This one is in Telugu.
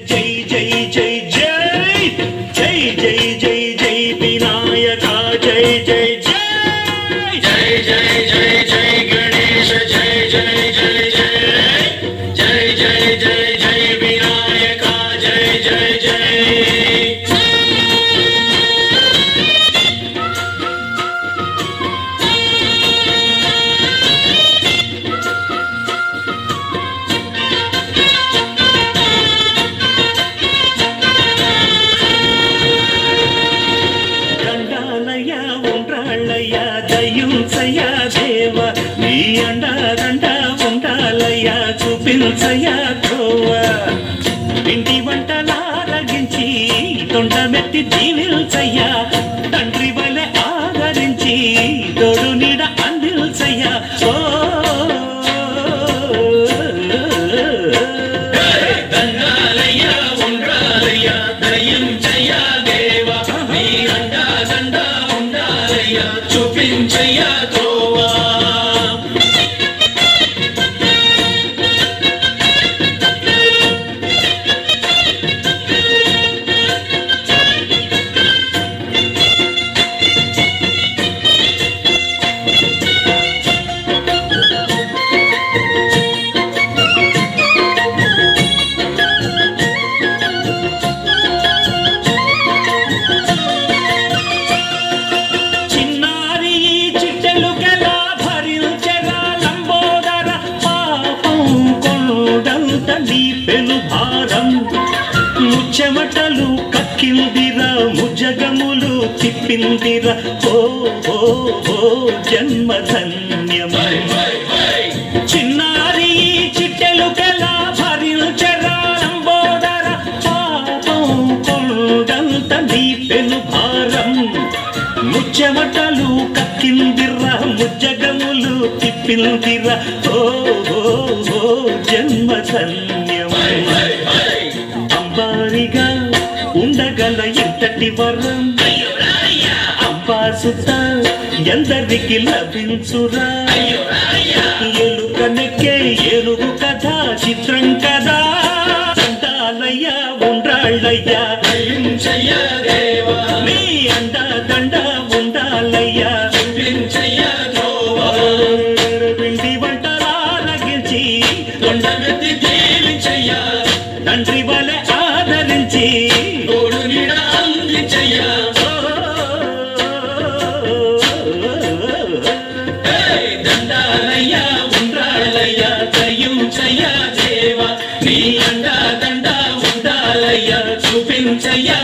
जय जय जय जय जय जय जय जय विनायका जय जय जय जय जय जय जय गणेश जय जय जय जय जय जय जय जय विनायका जय जय जय దయ్యుంచయ్యా దేవ నీ అండాదండ ఉండాలయ్యా చూపించయ్యా ధ్రువ ఇంటి వంటలారగించి తొండమెత్తి దీవిల్చయ్యా తండ్రి వలె ఆదరించి తోడు నీడ అందిల్చయ్యా ఓ దండాలయ్యా ఉండాలయ్యా దయ్యుంచయ్యా దేవ నీ అండాదండ చూపించయ్యా త్రోవా నీ పెను భారం ముచ్చమటలు కక్కిందిరా ముజగములు తిప్పిందిరా ఓ ఓ ఓ జన్మధన్యమై చిన్నారి చిట్టెలు కలా భరించరా లంబోదర పాపం కొండంత నీ పెను భారం ముచ్చమటలు కక్కిందిరా ముజగములు తిప్పిందిరా ఓ ఓ ఓ జన్మధన్యమై అంబారిగా ఉండగల ఇంతటి వరం అంబాసుత ఎందరికి లభించురా ఎలుకనెక్కే ఏనుగు కథ చిత్రం కదా దండాలయ్యా ఉండ్రాళ్ళయ్యా నీ అండా దండ ఉండాలయ్యా పిండి వంటలారగించి తొండమెత్తి దీవించయ్యా తండ్రి వలె ఆదరించి తోడు నీడ అందించయ్యా దండాలయ్యా ఉండ్రాళ్ళయ్యా దయ్యుంచయ్యా దేవ నీ అండా దండ ఉండాలయ్యా చూపించయ్యా